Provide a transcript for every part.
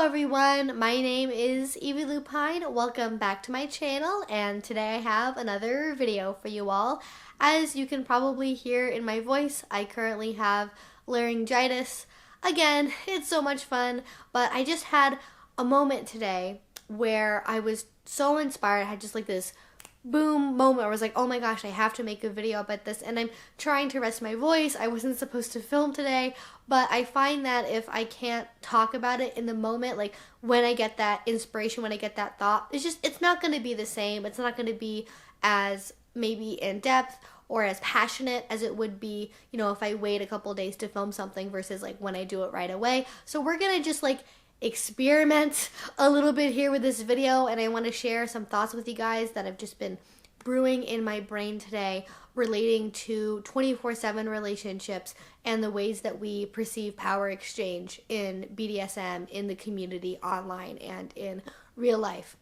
Hello everyone, my name is Evie Lupine. Welcome back to my channel, and today I have another video for you all. As you can probably hear in my voice, I currently have laryngitis. Again, it's so much fun, but I just had a moment today where I was so inspired. I had just like this boom moment where I was like, oh my gosh, I have to make a video about this, and I'm trying to rest my voice. I wasn't supposed to film today, but I find that if I can't talk about it in the moment, like when I get that inspiration, when I get that thought, it's not going to be the same. It's not going to be as maybe in depth or as passionate as it would be, you know, if I wait a couple days to film something versus like when I do it right away. So we're going to just like experiment a little bit here with this video, and I want to share some thoughts with you guys that have just been brewing in my brain today relating to 24/7 relationships and the ways that we perceive power exchange in BDSM, in the community, online, and in real life.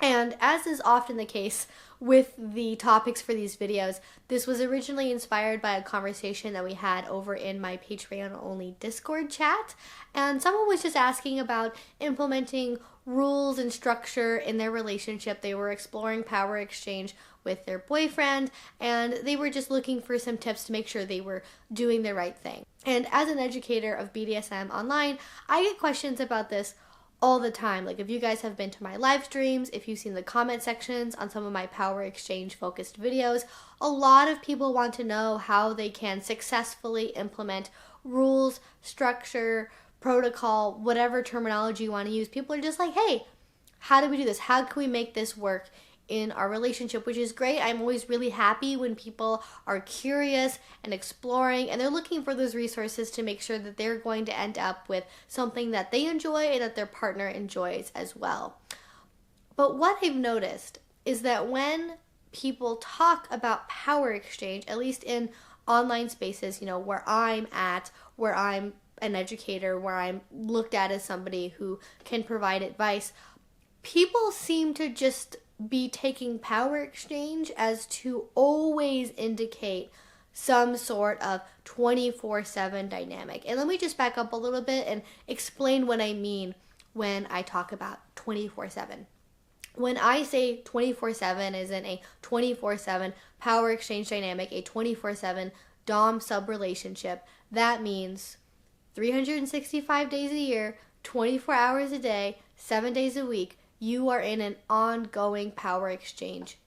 And as is often the case with the topics for these videos, this was originally inspired by a conversation that we had over in my Patreon-only Discord chat. And someone was just asking about implementing rules and structure in their relationship. They were exploring power exchange with their boyfriend, and they were just looking for some tips to make sure they were doing the right thing. And as an educator of BDSM online, I get questions about this all the time. Like if you guys have been to my live streams, if you've seen the comment sections on some of my power exchange focused videos, a lot of people want to know how they can successfully implement rules, structure, protocol, whatever terminology you want to use. People are just like, hey, how do we do this? How can we make this work in our relationship? Which is great. I'm always really happy when people are curious and exploring, and they're looking for those resources to make sure that they're going to end up with something that they enjoy and that their partner enjoys as well. But what I've noticed is that when people talk about power exchange, at least in online spaces, you know, where I'm at, where I'm an educator, where I'm looked at as somebody who can provide advice, people seem to just be taking power exchange as to always indicate some sort of 24/7 dynamic. And let me just back up a little bit and explain what I mean when I talk about 24/7. When I say 24/7 is in a 24/7 power exchange dynamic, a 24/7 dom-sub relationship, that means 365 days a year, 24 hours a day, 7 days a week, you are in an ongoing power exchange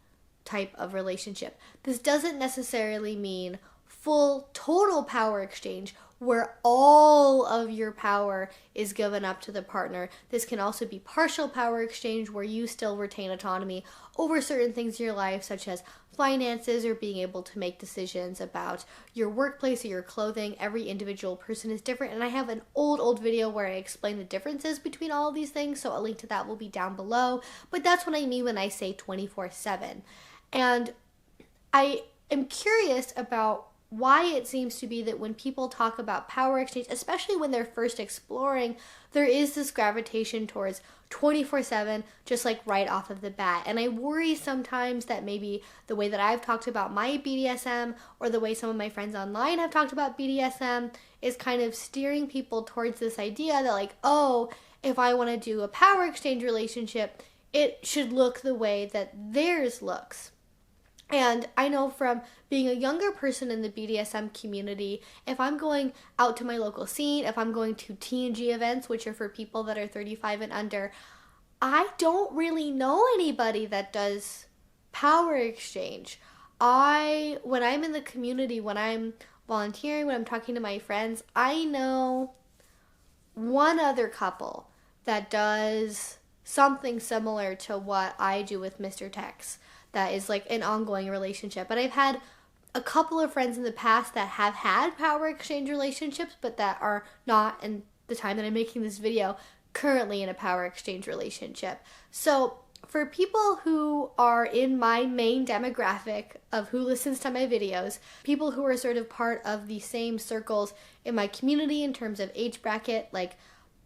type of relationship. This doesn't necessarily mean full, total power exchange where all of your power is given up to the partner. This can also be partial power exchange where you still retain autonomy over certain things in your life, such as finances or being able to make decisions about your workplace or your clothing. Every individual person is different, and I have an old video where I explain the differences between all of these things, so a link to that will be down below. But that's what I mean when I say 24/7. And I am curious about why it seems to be that when people talk about power exchange, especially when they're first exploring, there is this gravitation towards 24/7, just like right off of the bat. And I worry sometimes that maybe the way that I've talked about my BDSM or the way some of my friends online have talked about BDSM is kind of steering people towards this idea that like, oh, if I want to do a power exchange relationship, it should look the way that theirs looks. And I know from being a younger person in the BDSM community, if I'm going out to my local scene, if I'm going to T&G events, which are for people that are 35 and under, I don't really know anybody that does power exchange. When I'm in the community, when I'm volunteering, when I'm talking to my friends, I know one other couple that does something similar to what I do with Mr. Tex. That is like an ongoing relationship. But I've had a couple of friends in the past that have had power exchange relationships, but that are not, in the time that I'm making this video, currently in a power exchange relationship. So for people who are in my main demographic of who listens to my videos, people who are sort of part of the same circles in my community in terms of age bracket, like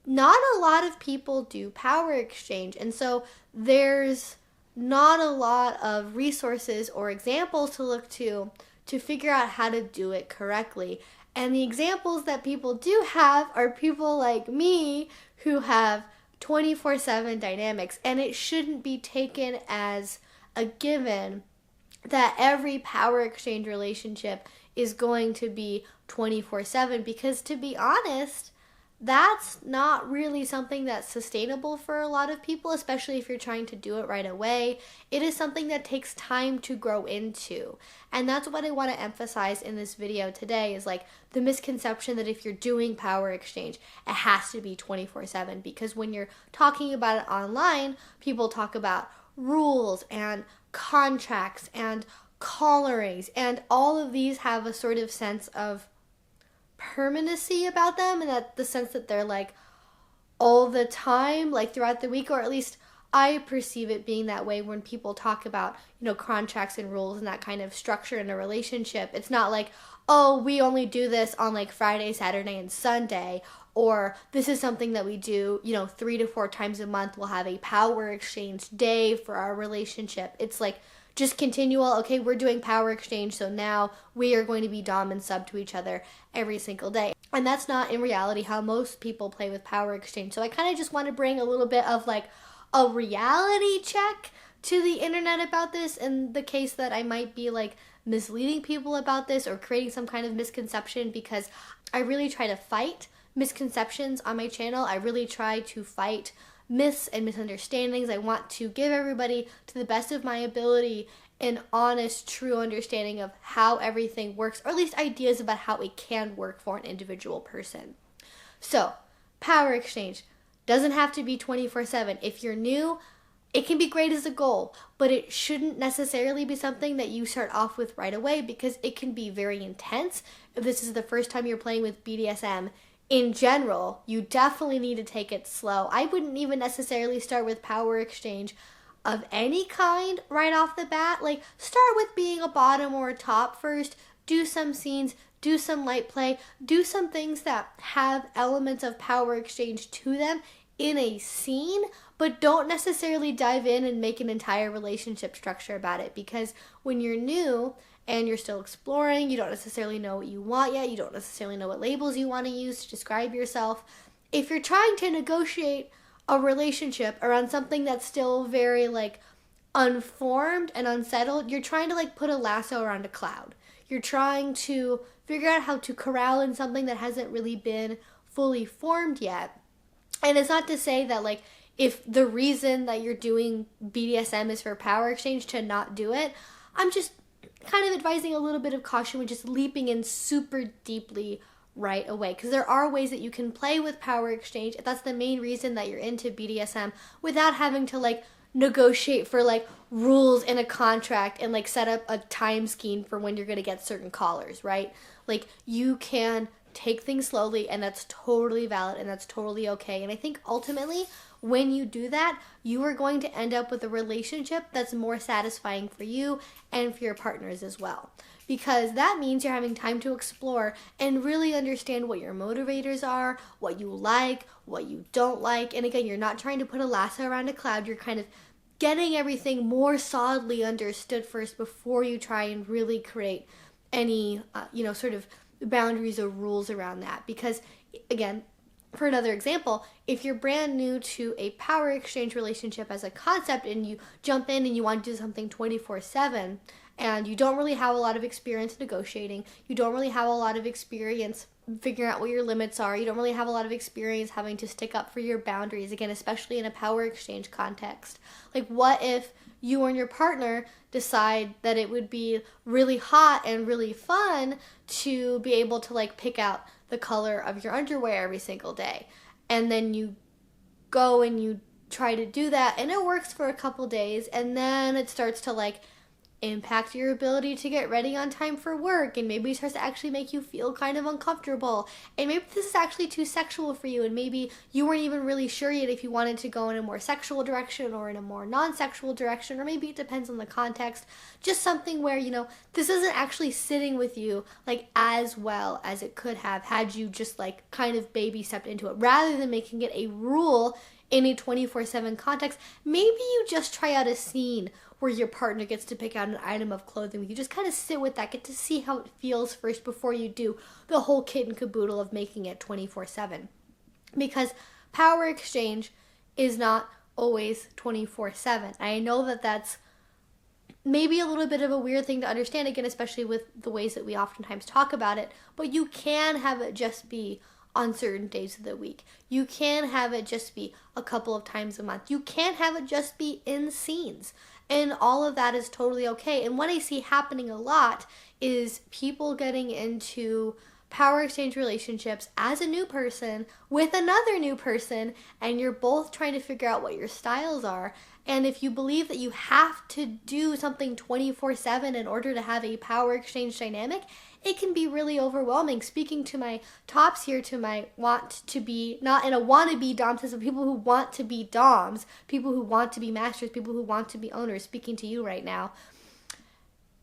not a lot of people do power exchange. And so there's not a lot of resources or examples to look to figure out how to do it correctly. And the examples that people do have are people like me who have 24/7 dynamics, and it shouldn't be taken as a given that every power exchange relationship is going to be 24/7, because to be honest, that's not really something that's sustainable for a lot of people, especially if you're trying to do it right away. It is something that takes time to grow into. And that's what I want to emphasize in this video today, is like the misconception that if you're doing power exchange, it has to be 24/7. Because when you're talking about it online, people talk about rules and contracts and collarings, and all of these have a sort of sense of permanency about them, and that the sense that they're like all the time, like throughout the week, or at least I perceive it being that way when people talk about, contracts and rules and that kind of structure in a relationship. It's not like, oh, we only do this on like Friday, Saturday, and Sunday, or this is something that we do, 3 to 4 times a month. We'll have a power exchange day for our relationship. It's like just continual, okay, we're doing power exchange, so now we are going to be dom and sub to each other every single day. And that's not in reality how most people play with power exchange. So I kind of just want to bring a little bit of like a reality check to the internet about this, in the case that I might be like misleading people about this or creating some kind of misconception, because I really try to fight misconceptions on my channel. I really try to fight myths and misunderstandings. I want to give everybody, to the best of my ability, an honest, true understanding of how everything works, or at least ideas about how it can work for an individual person. So, power exchange doesn't have to be 24/7. If you're new, it can be great as a goal, but it shouldn't necessarily be something that you start off with right away, because it can be very intense. If this is the first time you're playing with BDSM, in general, you definitely need to take it slow. I wouldn't even necessarily start with power exchange of any kind right off the bat. Like, start with being a bottom or a top first, do some scenes, do some light play, do some things that have elements of power exchange to them in a scene, but don't necessarily dive in and make an entire relationship structure about it. Because when you're new and you're still exploring, you don't necessarily know what you want yet, you don't necessarily know what labels you want to use to describe yourself. If you're trying to negotiate a relationship around something that's still very like unformed and unsettled, you're trying to like put a lasso around a cloud. You're trying to figure out how to corral in something that hasn't really been fully formed yet. And it's not to say that like if the reason that you're doing BDSM is for power exchange, to not do it. I'm just kind of advising a little bit of caution with just leaping in super deeply right away, because there are ways that you can play with power exchange if that's the main reason that you're into BDSM, without having to like negotiate for like rules in a contract and like set up a time scheme for when you're going to get certain collars, right? Like, you can take things slowly, and that's totally valid and that's totally okay. And I think ultimately when you do that, you are going to end up with a relationship that's more satisfying for you and for your partners as well. Because that means you're having time to explore and really understand what your motivators are, what you like, what you don't like. And again, you're not trying to put a lasso around a cloud. You're kind of getting everything more solidly understood first before you try and really create any, sort of boundaries or rules around that. Because again, for another example, if you're brand new to a power exchange relationship as a concept and you jump in and you want to do something 24/7 and you don't really have a lot of experience negotiating, you don't really have a lot of experience figuring out what your limits are, you don't really have a lot of experience having to stick up for your boundaries, again, especially in a power exchange context. Like, what if you and your partner decide that it would be really hot and really fun to be able to like pick out the color of your underwear every single day, and then you go and you try to do that and it works for a couple days, and then it starts to like impact your ability to get ready on time for work, and maybe it starts to actually make you feel kind of uncomfortable, and maybe this is actually too sexual for you, and maybe you weren't even really sure yet if you wanted to go in a more sexual direction or in a more non-sexual direction, or maybe it depends on the context. Just something where, this isn't actually sitting with you like as well as it could have had you just like kind of baby stepped into it, rather than making it a rule in a 24/7 context. Maybe you just try out a scene where your partner gets to pick out an item of clothing. You just kind of sit with that, get to see how it feels first before you do the whole kit and caboodle of making it 24/7. Because power exchange is not always 24/7. I know that that's maybe a little bit of a weird thing to understand, again, especially with the ways that we oftentimes talk about it, but you can have it just be on certain days of the week. You can have it just be a couple of times a month. You can have it just be in scenes. And all of that is totally okay. And what I see happening a lot is people getting into power exchange relationships as a new person with another new person, and you're both trying to figure out what your styles are. And if you believe that you have to do something 24/7 in order to have a power exchange dynamic, it can be really overwhelming. Speaking to my tops here, to my want to be, not in a wannabe dom sense, but people who want to be doms, people who want to be masters, people who want to be owners, speaking to you right now,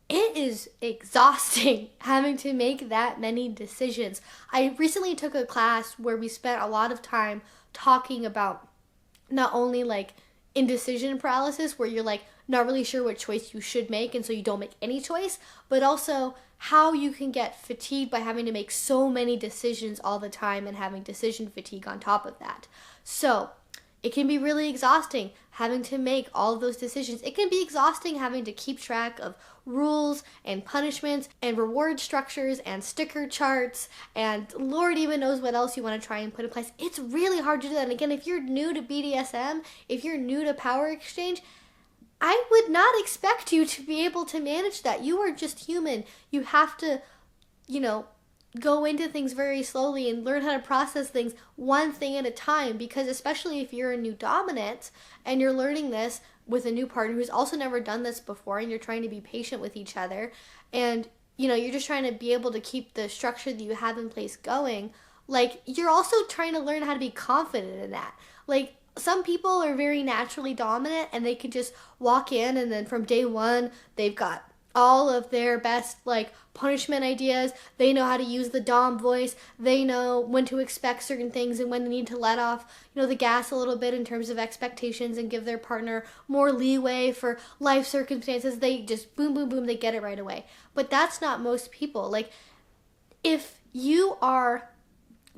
it is exhausting having to make that many decisions. I recently took a class where we spent a lot of time talking about not only like indecision paralysis, where you're like not really sure what choice you should make and so you don't make any choice, but also how you can get fatigued by having to make so many decisions all the time and having decision fatigue on top of that. So it can be really exhausting having to make all of those decisions. It can be exhausting having to keep track of rules and punishments and reward structures and sticker charts and Lord even knows what else you want to try and put in place. It's really hard to do that. And again, if you're new to BDSM, if you're new to power exchange, I would not expect you to be able to manage that. You are just human. You have to, go into things very slowly and learn how to process things one thing at a time, because especially if you're a new dominant and you're learning this with a new partner who's also never done this before, and you're trying to be patient with each other, and you're just trying to be able to keep the structure that you have in place going, like you're also trying to learn how to be confident in that. Like some people are very naturally dominant and they can just walk in and then from day one they've got all of their best like punishment ideas. They know how to use the dom voice. They know when to expect certain things and when they need to let off the gas a little bit in terms of expectations and give their partner more leeway for life circumstances. They just boom boom boom, they get it right away. But that's not most people. Like if you are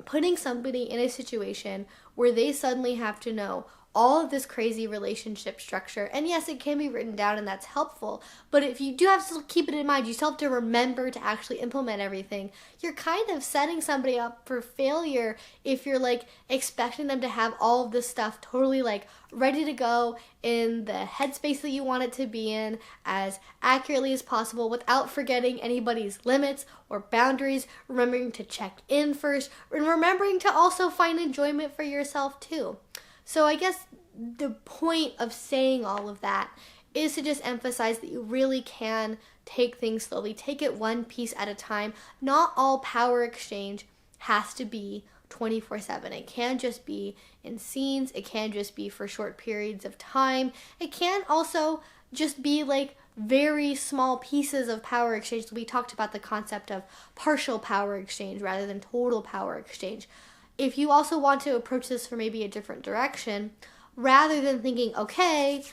putting somebody in a situation where they suddenly have to know all of this crazy relationship structure, and yes, it can be written down and that's helpful, but if you do have to keep it in mind, you still have to remember to actually implement everything. You're kind of setting somebody up for failure if you're like expecting them to have all of this stuff totally like ready to go in the headspace that you want it to be in as accurately as possible without forgetting anybody's limits or boundaries, remembering to check in first, and remembering to also find enjoyment for yourself too. So I guess the point of saying all of that is to just emphasize that you really can take things slowly. Take it one piece at a time. Not all power exchange has to be 24/7. It can just be in scenes. It can just be for short periods of time. It can also just be like very small pieces of power exchange. We talked about the concept of partial power exchange rather than total power exchange. If you also want to approach this from maybe a different direction, rather than thinking, okay,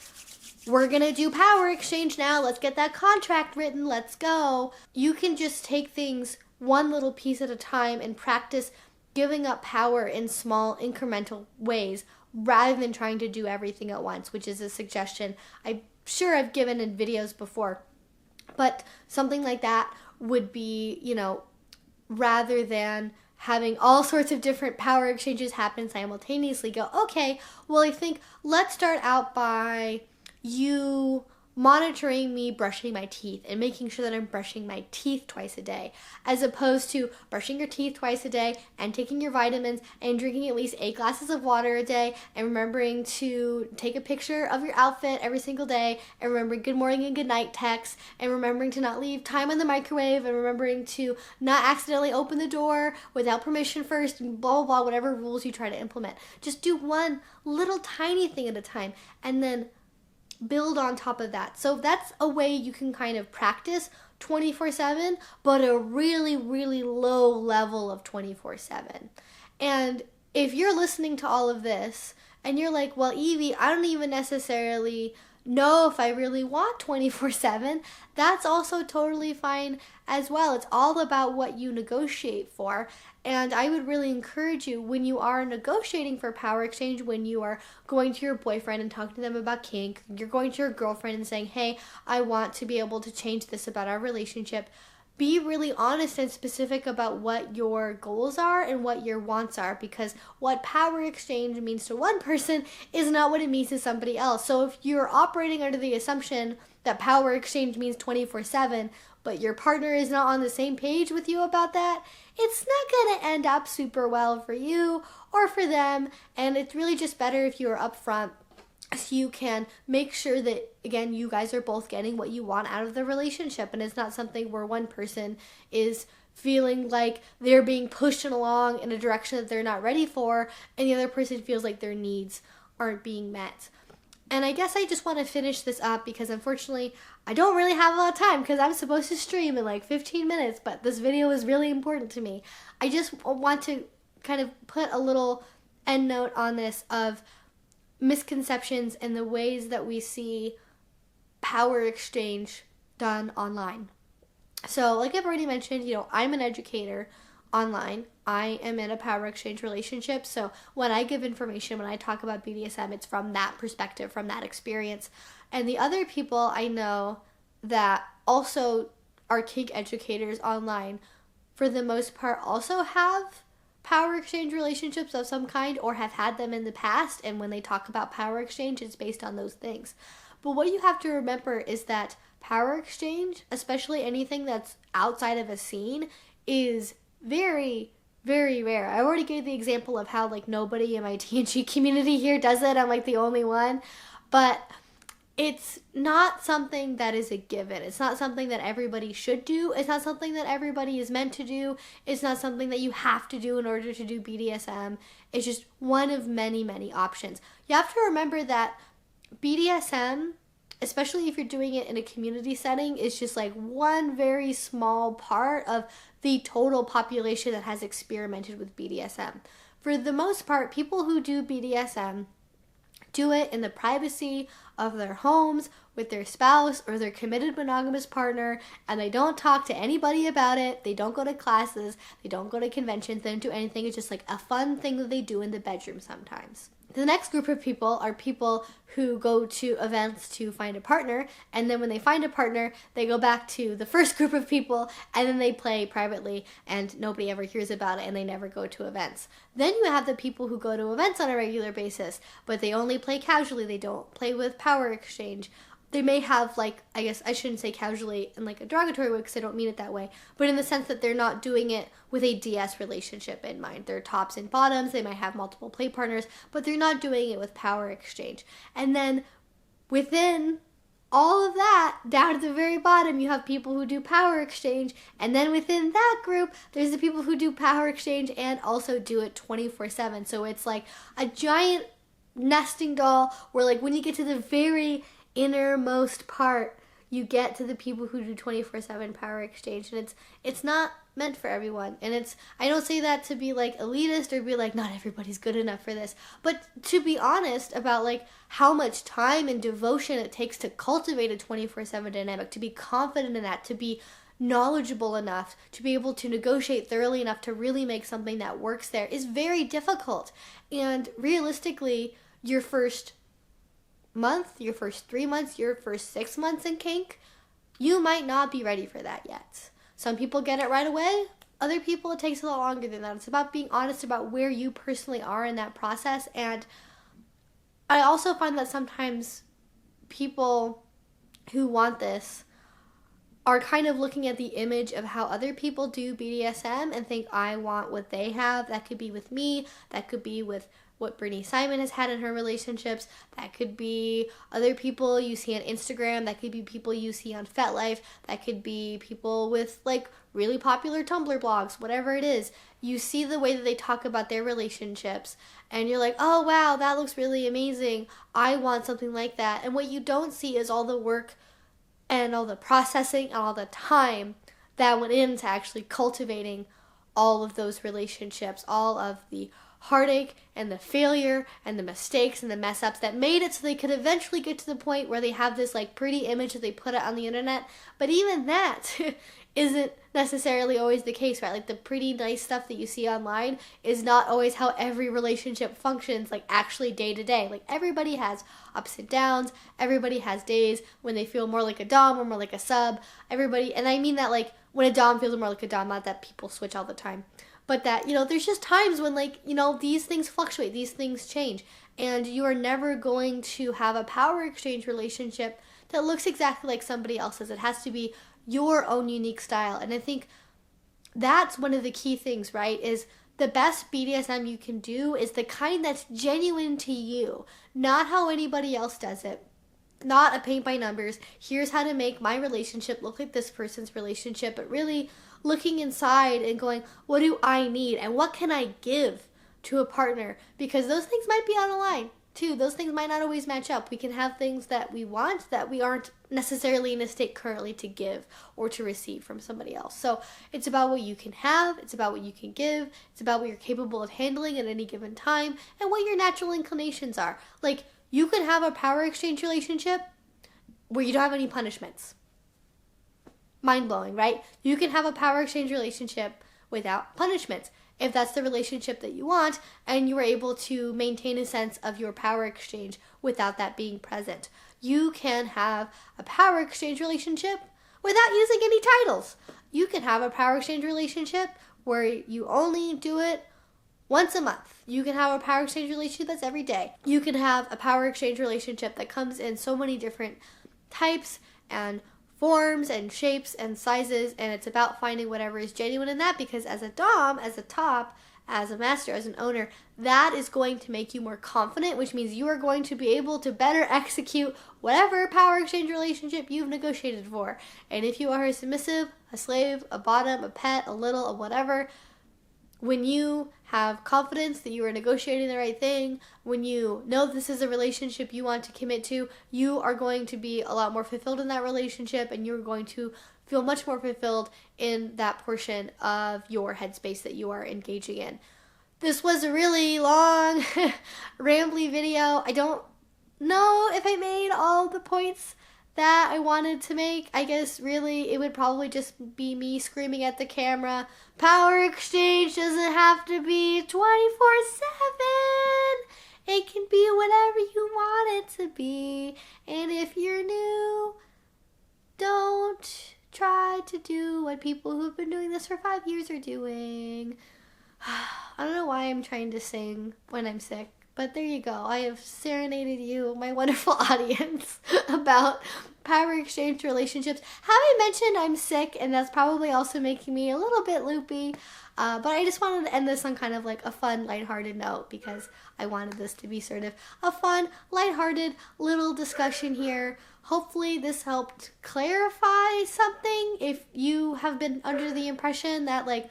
we're going to do power exchange now, let's get that contract written, let's go, you can just take things one little piece at a time and practice giving up power in small incremental ways rather than trying to do everything at once, which is a suggestion I'm sure I've given in videos before. But something like that would be, rather than having all sorts of different power exchanges happen simultaneously, go, okay, well, I think let's start out by you monitoring me brushing my teeth and making sure that I'm brushing my teeth twice a day, as opposed to brushing your teeth twice a day and taking your vitamins and drinking at least 8 glasses of water a day and remembering to take a picture of your outfit every single day and remembering good morning and good night texts and remembering to not leave time in the microwave and remembering to not accidentally open the door without permission first and blah, blah, blah, whatever rules you try to implement. Just do one little tiny thing at a time and then build on top of that. So that's a way you can kind of practice 24/7, but a really, really low level of 24/7. And if you're listening to all of this and you're like, well, Evie, I don't even necessarily know if I really want 24/7, that's also totally fine as well. It's all about what you negotiate for. And I would really encourage you, when you are negotiating for power exchange, when you are going to your boyfriend and talking to them about kink, you're going to your girlfriend and saying, hey, I want to be able to change this about our relationship, be really honest and specific about what your goals are and what your wants are, because what power exchange means to one person is not what it means to somebody else. So if you're operating under the assumption that power exchange means 24/7, but your partner is not on the same page with you about that, it's not going to end up super well for you or for them. And it's really just better if you are upfront, so you can make sure that, again, you guys are both getting what you want out of the relationship, and it's not something where one person is feeling like they're being pushed along in a direction that they're not ready for, and the other person feels like their needs aren't being met. And I guess I just want to finish this up because unfortunately I don't really have a lot of time because I'm supposed to stream in like 15 minutes, but this video is really important to me. I just want to kind of put a little end note on this of misconceptions and the ways that we see power exchange done online. So like I've already mentioned, I'm an educator online. I am in a power exchange relationship. So when I give information, when I talk about BDSM, it's from that perspective, from that experience. And the other people I know that also are kink educators online, for the most part, also have power exchange relationships of some kind or have had them in the past. And when they talk about power exchange, it's based on those things. But what you have to remember is that power exchange, especially anything that's outside of a scene, is very, very rare. I already gave the example of how like nobody in my TNG community here does it. I'm like the only one. But it's not something that is a given. It's not something that everybody should do. It's not something that everybody is meant to do. It's not something that you have to do in order to do BDSM. It's just one of many, many options. You have to remember that BDSM, especially if you're doing it in a community setting, is just like one very small part of the total population that has experimented with BDSM. For the most part, people who do BDSM do it in the privacy of their homes with their spouse or their committed monogamous partner, and they don't talk to anybody about it. They don't go to classes, they don't go to conventions, they don't do anything. It's just like a fun thing that they do in the bedroom sometimes. The next group of people are people who go to events to find a partner, and then when they find a partner, they go back to the first group of people, and then they play privately, and nobody ever hears about it, and they never go to events. Then you have the people who go to events on a regular basis, but they only play casually. They don't play with power exchange. They may have, like, I guess I shouldn't say casually in like a derogatory way because I don't mean it that way, but in the sense that they're not doing it with a DS relationship in mind. They're tops and bottoms, they might have multiple play partners, but they're not doing it with power exchange. And then within all of that, down at the very bottom, you have people who do power exchange, and then within that group, there's the people who do power exchange and also do it 24/7. So it's like a giant nesting doll where, like, when you get to the very innermost part, you get to the people who do 24/7 power exchange, and it's not meant for everyone. And I don't say that to be like elitist or be like not everybody's good enough for this, but to be honest about like how much time and devotion it takes to cultivate a 24/7 dynamic, to be confident in that, to be knowledgeable enough to be able to negotiate thoroughly enough to really make something that works there, is very difficult. And realistically, your first month, your first 3 months, your first 6 months in kink, you might not be ready for that yet. Some people get it right away. Other people, it takes a lot longer than that. It's about being honest about where you personally are in that process. And I also find that sometimes people who want this are kind of looking at the image of how other people do BDSM and think, I want what they have. That could be with me. That could be with what Brittany Simon has had in her relationships. That could be other people you see on Instagram. That could be people you see on FetLife. That could be people with like really popular Tumblr blogs, whatever it is. You see the way that they talk about their relationships and you're like, oh wow, that looks really amazing. I want something like that. And what you don't see is all the work and all the processing and all the time that went into actually cultivating all of those relationships, all of the heartache and the failure and the mistakes and the mess ups that made it so they could eventually get to the point where they have this like pretty image that they put it on the internet. But even that isn't necessarily always the case, right? Like the pretty nice stuff that you see online is not always how every relationship functions, like actually day to day. Like everybody has ups and downs. Everybody has days when they feel more like a dom or more like a sub. Everybody, and I mean that like when a dom feels more like a dom, not that people switch all the time, but that, you know, there's just times when like, you know, these things fluctuate, these things change, and you are never going to have a power exchange relationship that looks exactly like somebody else's. It has to be your own unique style. And I think that's one of the key things, right? Is the best BDSM you can do is the kind that's genuine to you, not how anybody else does it. Not a paint by numbers, here's how to make my relationship look like this person's relationship, but really looking inside and going, what do I need and what can I give to a partner? Because those things might be on a line too. Those things might not always match up. We can have things that we want that we aren't necessarily in a state currently to give or to receive from somebody else. So it's about what you can have, it's about what you can give, it's about what you're capable of handling at any given time, and what your natural inclinations are. Like, you could have a power exchange relationship where you don't have any punishments. Mind-blowing, right? You can have a power exchange relationship without punishments if that's the relationship that you want and you are able to maintain a sense of your power exchange without that being present. You can have a power exchange relationship without using any titles. You can have a power exchange relationship where you only do it once a month. You can have a power exchange relationship that's every day. You can have a power exchange relationship that comes in so many different types and forms and shapes and sizes, and it's about finding whatever is genuine in that, because as a dom, as a top, as a master, as an owner, that is going to make you more confident, which means you are going to be able to better execute whatever power exchange relationship you've negotiated for. And if you are a submissive, a slave, a bottom, a pet, a little, a whatever, when you have confidence that you are negotiating the right thing, when you know this is a relationship you want to commit to, you are going to be a lot more fulfilled in that relationship, and you're going to feel much more fulfilled in that portion of your headspace that you are engaging in. This was a really long, rambly video. I don't know if I made all the points that I wanted to make. I guess really it would probably just be me screaming at the camera, power exchange doesn't have to be 24/7. It can be whatever you want it to be. And if you're new, don't try to do what people who've been doing this for 5 years are doing. I don't know why I'm trying to sing when I'm sick. But there you go. I have serenaded you, my wonderful audience, about power exchange relationships. Haven't mentioned I'm sick, and that's probably also making me a little bit loopy. But I just wanted to end this on kind of like a fun, lighthearted note, because I wanted this to be sort of a fun, lighthearted little discussion here. Hopefully this helped clarify something if you have been under the impression that like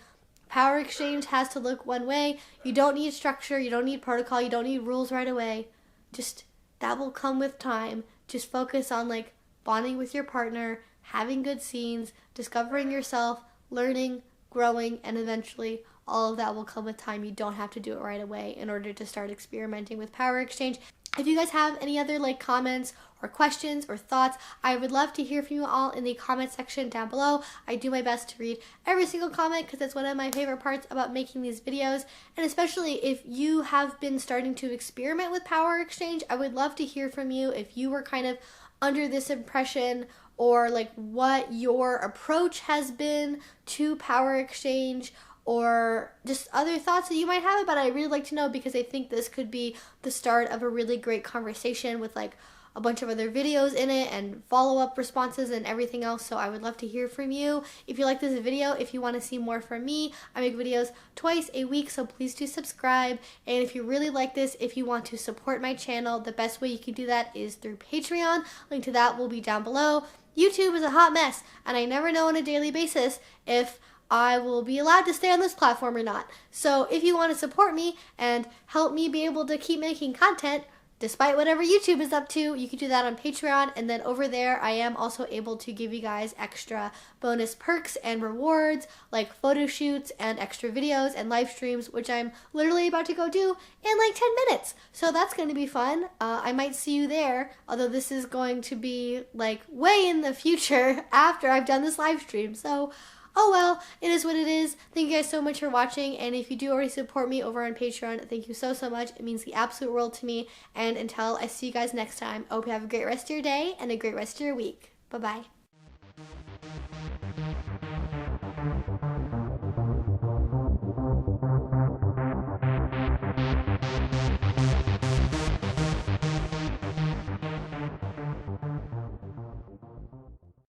power exchange has to look one way. You don't need structure, you don't need protocol, you don't need rules right away. Just, that will come with time. Just focus on like bonding with your partner, having good scenes, discovering yourself, learning, growing, and eventually all of that will come with time. You don't have to do it right away in order to start experimenting with power exchange. If you guys have any other like comments or questions or thoughts, I would love to hear from you all in the comment section down below. I do my best to read every single comment because it's one of my favorite parts about making these videos. And especially if you have been starting to experiment with power exchange, I would love to hear from you if you were kind of under this impression, or like what your approach has been to power exchange, or just other thoughts that you might have about it. I'd really like to know, because I think this could be the start of a really great conversation with like a bunch of other videos in it and follow-up responses and everything else. So I would love to hear from you. If you like this video, if you want to see more from me, I make videos twice a week, so please do subscribe. And if you really like this, if you want to support my channel, the best way you can do that is through Patreon. Link to that will be down below. YouTube is a hot mess, and I never know on a daily basis if I will be allowed to stay on this platform or not. So if you want to support me and help me be able to keep making content, despite whatever YouTube is up to, you can do that on Patreon. And then over there, I am also able to give you guys extra bonus perks and rewards, like photo shoots and extra videos and live streams, which I'm literally about to go do in like 10 minutes. So that's going to be fun. I might see you there, although this is going to be like way in the future after I've done this live stream. So oh well, it is what it is. Thank you guys so much for watching, and if you do already support me over on Patreon, thank you so much. It means the absolute world to me, and until I see you guys next time, I hope you have a great rest of your day and a great rest of your week. Bye-bye.